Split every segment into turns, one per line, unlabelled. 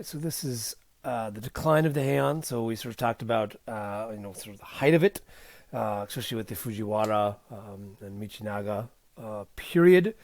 So this is the decline of the Heian. So we sort of talked about sort of the height of it, especially with the Fujiwara and Michinaga period,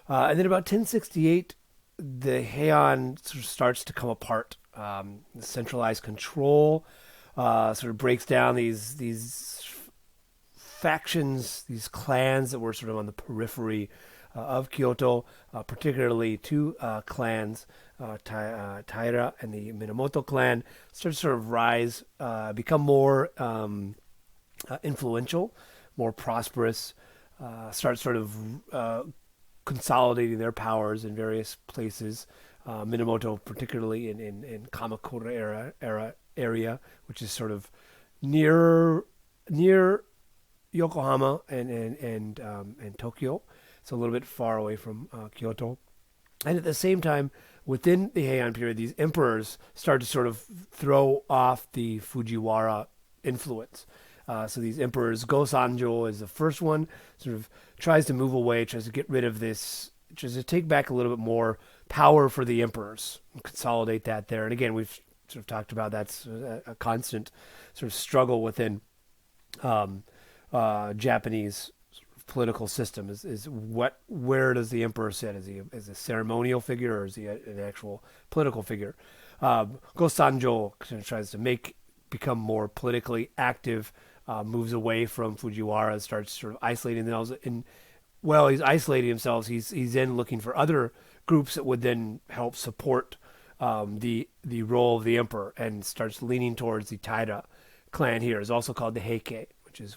and then about 1068, the Heian sort of starts to come apart. The centralized control sort of breaks down these factions, these clans that were sort of on the periphery of Kyoto, particularly two clans, Taira and the Minamoto clan, start to sort of rise, become more influential, more prosperous, start sort of consolidating their powers in various places. Minamoto, particularly in Kamakura area, which is sort of near Yokohama and Tokyo. It's a little bit far away from Kyoto. And at the same time, within the Heian period, these emperors start to sort of throw off the Fujiwara influence. So these emperors, Go-Sanjo is the first one, sort of tries to move away, tries to get rid of this, tries to take back a little bit more power for the emperors, and consolidate that there. And again, we've sort of talked about that's a constant sort of struggle within Japanese political system is where does the emperor sit? Is he a ceremonial figure, or is he an actual political figure? Go-Sanjo tries to become more politically active, moves away from Fujiwara, starts sort of isolating themselves. And while he's isolating himself, he's then looking for other groups that would then help support the role of the emperor, and starts leaning towards the Taira clan here. Is also called the Heike, which is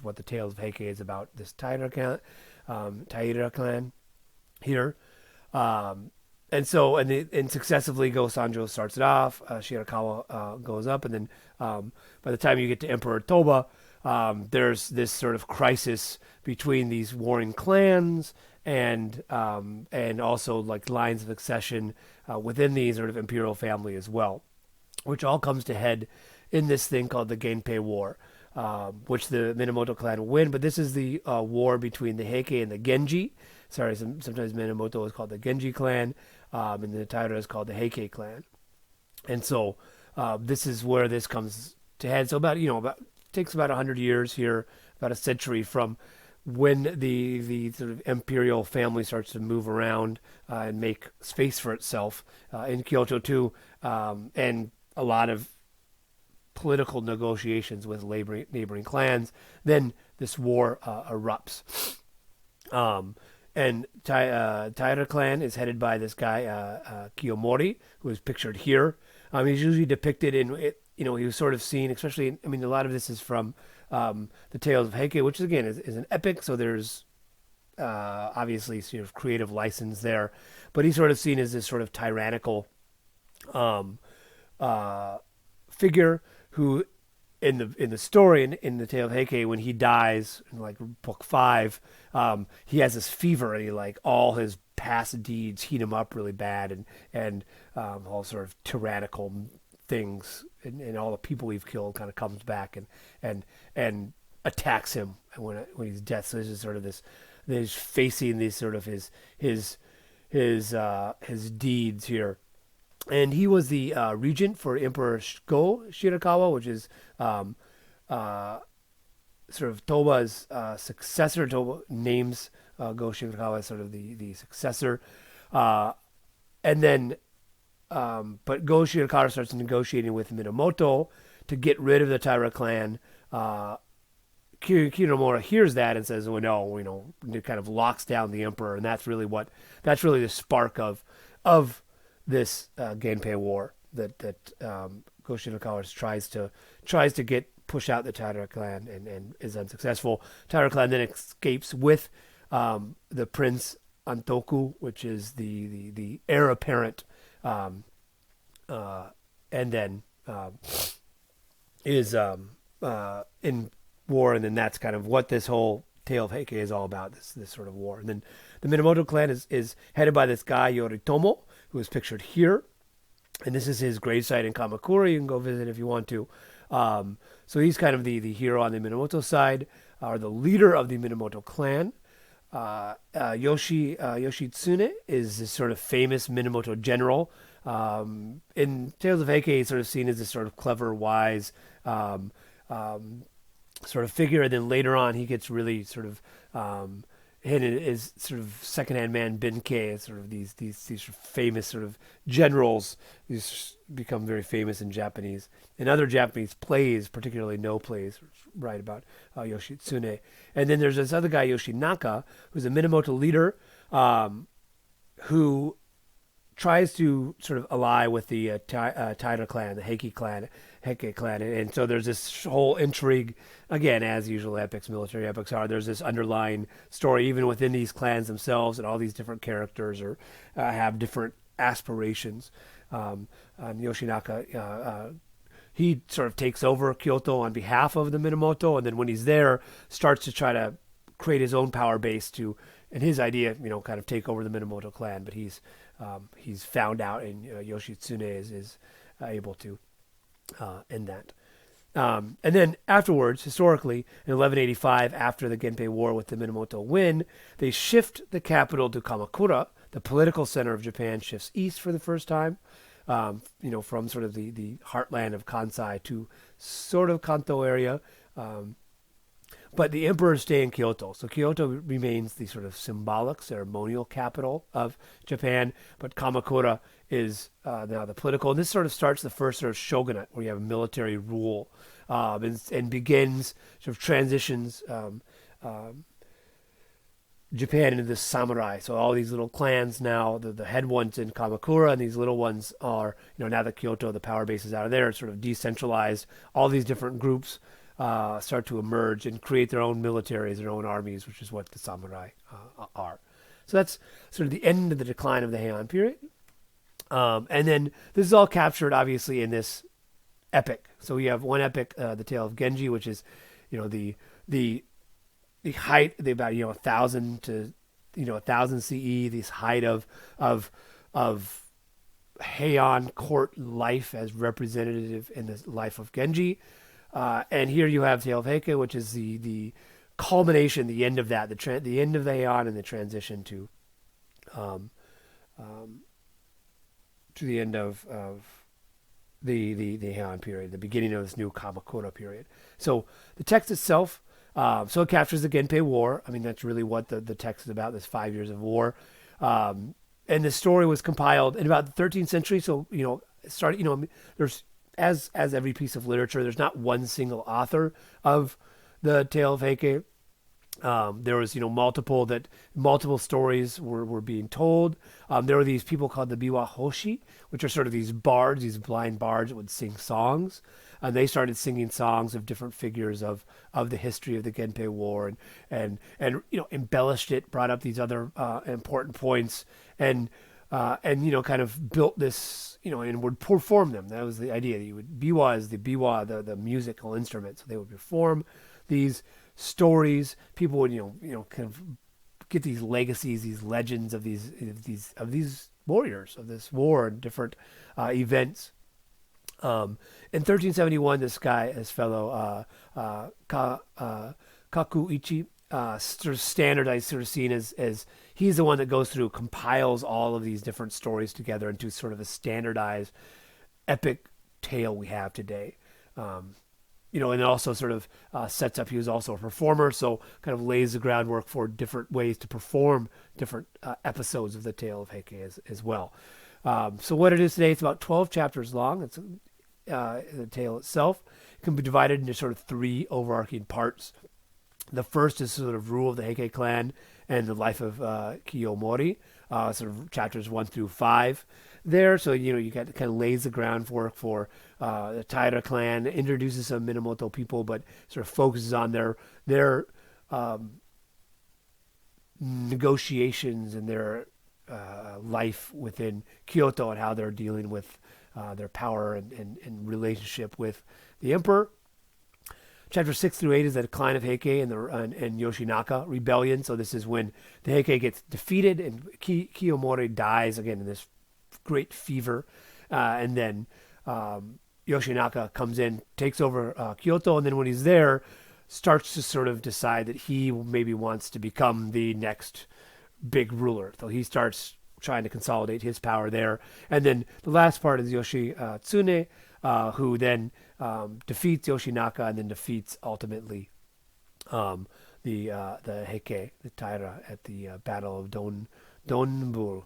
what the Tales of Heike is about. This Taira clan here, and successively Go-Sanjo starts it off. Shirakawa goes up, and then by the time you get to Emperor Toba, there's this sort of crisis between these warring clans and also like lines of succession within the sort of imperial family as well, which all comes to head in this thing called the Genpei War, which the Minamoto clan win. But this is the war between the Heike and the Genji. Sorry, sometimes Minamoto is called the Genji clan, and the Taira is called the Heike clan. And so this is where this comes to head. So about takes about 100 years here, about a century from when the sort of imperial family starts to move around and make space for itself in Kyoto too, and a lot of political negotiations with neighboring clans. Then this war erupts. And Taira clan is headed by this guy, Kiyomori, who is pictured here. He's usually depicted in it. He was sort of seen, especially, a lot of this is from the Tales of Heike, which again is an epic, so there's obviously sort of creative license there. But he's sort of seen as this sort of tyrannical figure who, in the story, in the Tale of Heike, when he dies in like book 5, he has this fever, and he, like, all his past deeds heat him up really bad, and all sort of tyrannical things, and all the people he's killed kind of comes back and attacks him when he's dead. So this is sort of this facing these sort of his deeds here. And he was the regent for Emperor Go Shirakawa, which is sort of Toba's successor. Toba names Go Shirakawa as sort of the successor. And then, but Go Shirakawa starts negotiating with Minamoto to get rid of the Taira clan. Kinomura hears that and says, "Well, no, it kind of locks down the emperor," and that's really the spark of this Genpei War that Go Shirakawa tries to push out the Taira clan and is unsuccessful. Taira clan then escapes with the Prince Antoku, which is the heir apparent, and then is in war, and then that's kind of what this whole Tale of Heike is all about. This sort of war, and then the Minamoto clan is headed by this guy Yoritomo, who is pictured here, and this is his gravesite in Kamakura. You can go visit if you want to. So he's kind of the hero on the Minamoto side, or the leader of the Minamoto clan. Yoshitsune is this sort of famous Minamoto general In Tales of Heike, he's sort of seen as this sort of clever, wise um, um, sort of figure, and then later on he gets really sort of hidden as sort of second-hand man Benkei, sort of these sort of famous sort of generals. These become very famous in Japanese. In other Japanese plays, particularly no plays, write about Yoshitsune. And then there's this other guy Yoshinaka, who's a Minamoto leader, who tries to sort of ally with the Taira clan, the Heike clan, and so there's this whole intrigue. Again, as usual, military epics are. There's this underlying story, even within these clans themselves, and all these different characters are have different aspirations. And Yoshinaka, he sort of takes over Kyoto on behalf of the Minamoto, and then when he's there, starts to try to create his own power base to, and his idea, kind of take over the Minamoto clan. But he's found out, and Yoshitsune is able to end that. And then afterwards, historically, in 1185, after the Genpei War with the Minamoto win, they shift the capital to Kamakura. The political center of Japan shifts east for the first time, from sort of the heartland of Kansai to sort of Kanto area. But the emperors stay in Kyoto. So Kyoto remains the sort of symbolic, ceremonial capital of Japan, but Kamakura is now the political. And this sort of starts the first sort of shogunate, where you have military rule, and begins, sort of transitions Japan into this samurai. So all these little clans now, the head ones in Kamakura, and these little ones are, now that Kyoto, the power base is out of there, it's sort of decentralized. All these different groups start to emerge and create their own militaries, their own armies, which is what the samurai are. So that's sort of the end of the decline of the Heian period. And then this is all captured, obviously, in this epic. So we have one epic, the Tale of Genji, which is, the height, about 1,000 to 1,000 CE. This height of Heian court life as representative in the life of Genji. And here you have Tale of Heike, which is the culmination, the end of that, the end of the Heian and the transition to the end of the Heian period, the beginning of this new Kamakura period. So the text itself, so it captures the Genpei War. I mean, that's really what the text is about, this 5 years of war. And the story was compiled in about the 13th century. So, there's, as every piece of literature, there's not one single author of the Tale of Heike. There was, multiple stories were being told. There were these people called the Biwa Hoshi, which are sort of these bards, these blind bards that would sing songs. And they started singing songs of different figures of the history of the Genpei War, and embellished it, brought up these other important points, and kind of built this, and would perform them. That was the idea. Biwa is the musical instrument. So they would perform these stories. People would, kind of get these legacies, these legends of these warriors of this war and different events. In 1371, this fellow Kakuichi, sort of standardized, sort of seen as he's the one that goes through, compiles all of these different stories together into sort of a standardized epic tale we have today. And also sort of sets up, he was also a performer, so kind of lays the groundwork for different ways to perform different episodes of the Tale of Heike as well. So what it is today, it's about 12 chapters long. It's the tale itself. It can be divided into sort of three overarching parts. The first is sort of rule of the Heike clan and the life of Kiyomori, sort of chapters 1 through 5 there. So, you got kind of lays the groundwork for the Taira clan, introduces some Minamoto people, but sort of focuses on their negotiations and their life within Kyoto and how they're dealing with their power and relationship with the emperor. Chapter 6 through 8 is the decline of Heike and Yoshinaka rebellion. So this is when the Heike gets defeated and Kiyomori dies again in this great fever. And then Yoshinaka comes in, takes over Kyoto, and then when he's there, starts to sort of decide that he maybe wants to become the next big ruler. So he starts trying to consolidate his power there. And then the last part is Yoshitsune, who then defeats Yoshinaka and then defeats ultimately the Heike, the Taira, at the Battle of Donbul.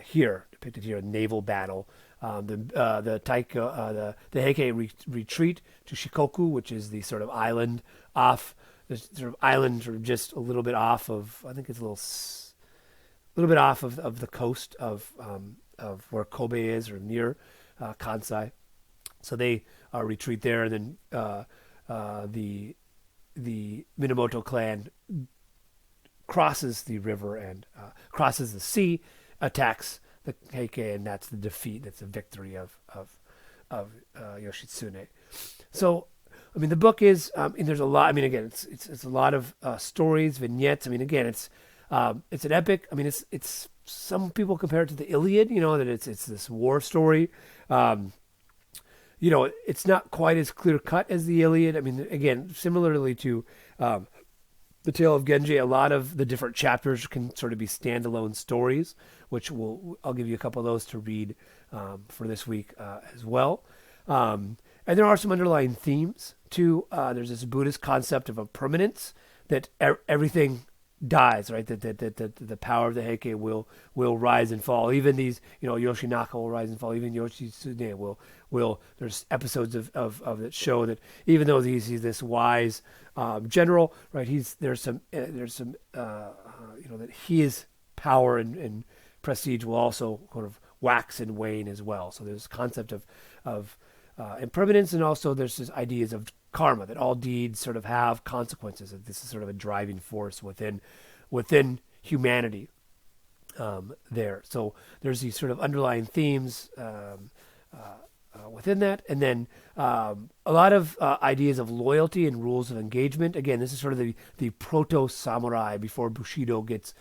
Here depicted here, a naval battle. The Heike retreat to Shikoku, which is the sort of island off, the sort of island, sort of just a little bit off of, I think it's a little bit off of the coast of where Kobe is, or near Kansai. So they retreat there, and then the Minamoto clan crosses the river and crosses the sea, attacks the Heike, and that's the defeat. That's the victory of Yoshitsune. So, I mean, the book is, there's a lot. I mean, again, it's a lot of stories, vignettes. I mean, again, it's an epic. I mean, it's some people compare it to the Iliad. That it's this war story. It's not quite as clear cut as the Iliad. I mean, again, similarly to the Tale of Genji, a lot of the different chapters can sort of be standalone stories, which I'll give you a couple of those to read for this week as well. And there are some underlying themes too. There's this Buddhist concept of impermanence, that everything dies, right? That the power of the Heike will rise and fall. Even these, Yoshinaka will rise and fall. Even Yoshitsune will. There's episodes of that show that even though he's this wise general, right? There's some that his power and prestige will also kind of wax and wane as well. So there's a concept of impermanence, and also there's this ideas of karma, that all deeds sort of have consequences. That this is sort of a driving force within humanity there. So there's these sort of underlying themes within that, and then a lot of ideas of loyalty and rules of engagement. Again, this is sort of the proto-samurai before Bushido gets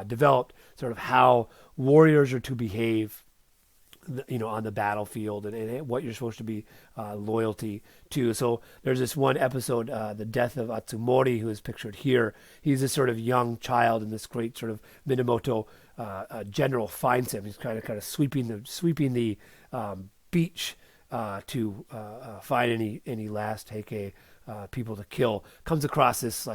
developed, sort of how warriors are to behave on the battlefield, and what you're supposed to be loyalty to. So there's this one episode, the death of Atsumori, who is pictured here. He's this sort of young child, and this great sort of Minamoto general finds him. He's kind of sweeping the beach to find any last Heike people to kill. Comes across this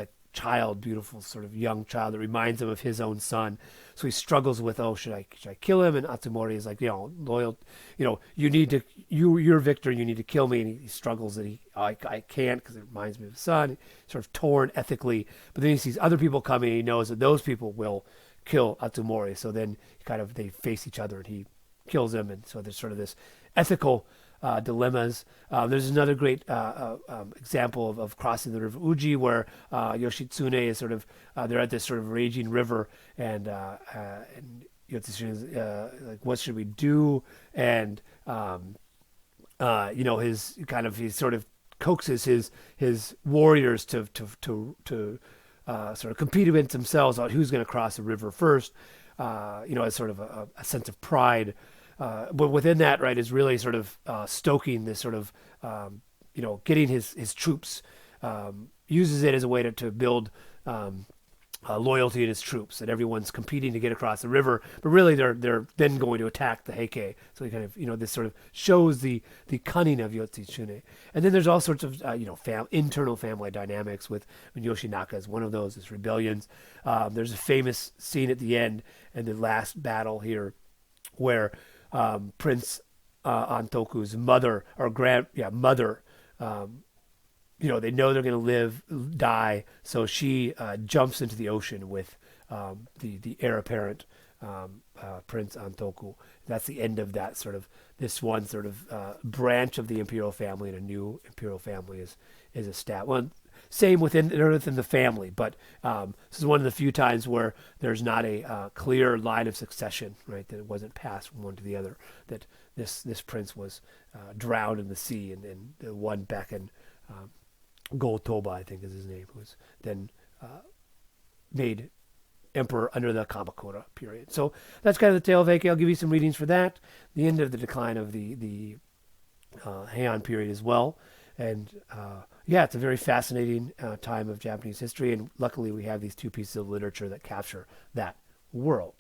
beautiful sort of young child that reminds him of his own son. So he struggles with, should I kill him? And Atsumori is like, loyal, you need to, you're Victor, you need to kill me. And he struggles that I can't, because it reminds me of his son. He's sort of torn ethically, but then he sees other people coming, and he knows that those people will kill Atsumori. So then they face each other, and he kills him. And so there's sort of this ethical dilemmas. There's another great example of crossing the river Uji, where Yoshitsune is sort of they're at this sort of raging river, and Yoshitsune is like, what should we do? And he sort of coaxes his warriors to sort of compete against themselves on who's going to cross the river first. As sort of a sense of pride. But within that, right, is really sort of stoking this sort of, getting his troops, uses it as a way to build loyalty in his troops, that everyone's competing to get across the river, but really they're then going to attack the Heike. So he kind of, this sort of shows the cunning of Yoshitsune. And then there's all sorts of, internal family dynamics with Yoshinaka is one of those, is rebellions. There's a famous scene at the end in the last battle here where Prince Antoku's mother, they know they're going to die, so she jumps into the ocean with the heir apparent, Prince Antoku. That's the end of that this one sort of branch of the imperial family, and a new imperial family is established. Well, same within the family, but this is one of the few times where there's not a clear line of succession, right? That it wasn't passed from one to the other. That this prince was drowned in the sea, and the one back in Go-Toba, I think is his name, who was then made emperor under the Kamakura period. So that's kind of the tale of Heike. I'll give you some readings for that. The end of the decline of the Heian period as well. And it's a very fascinating time of Japanese history, and luckily we have these two pieces of literature that capture that world.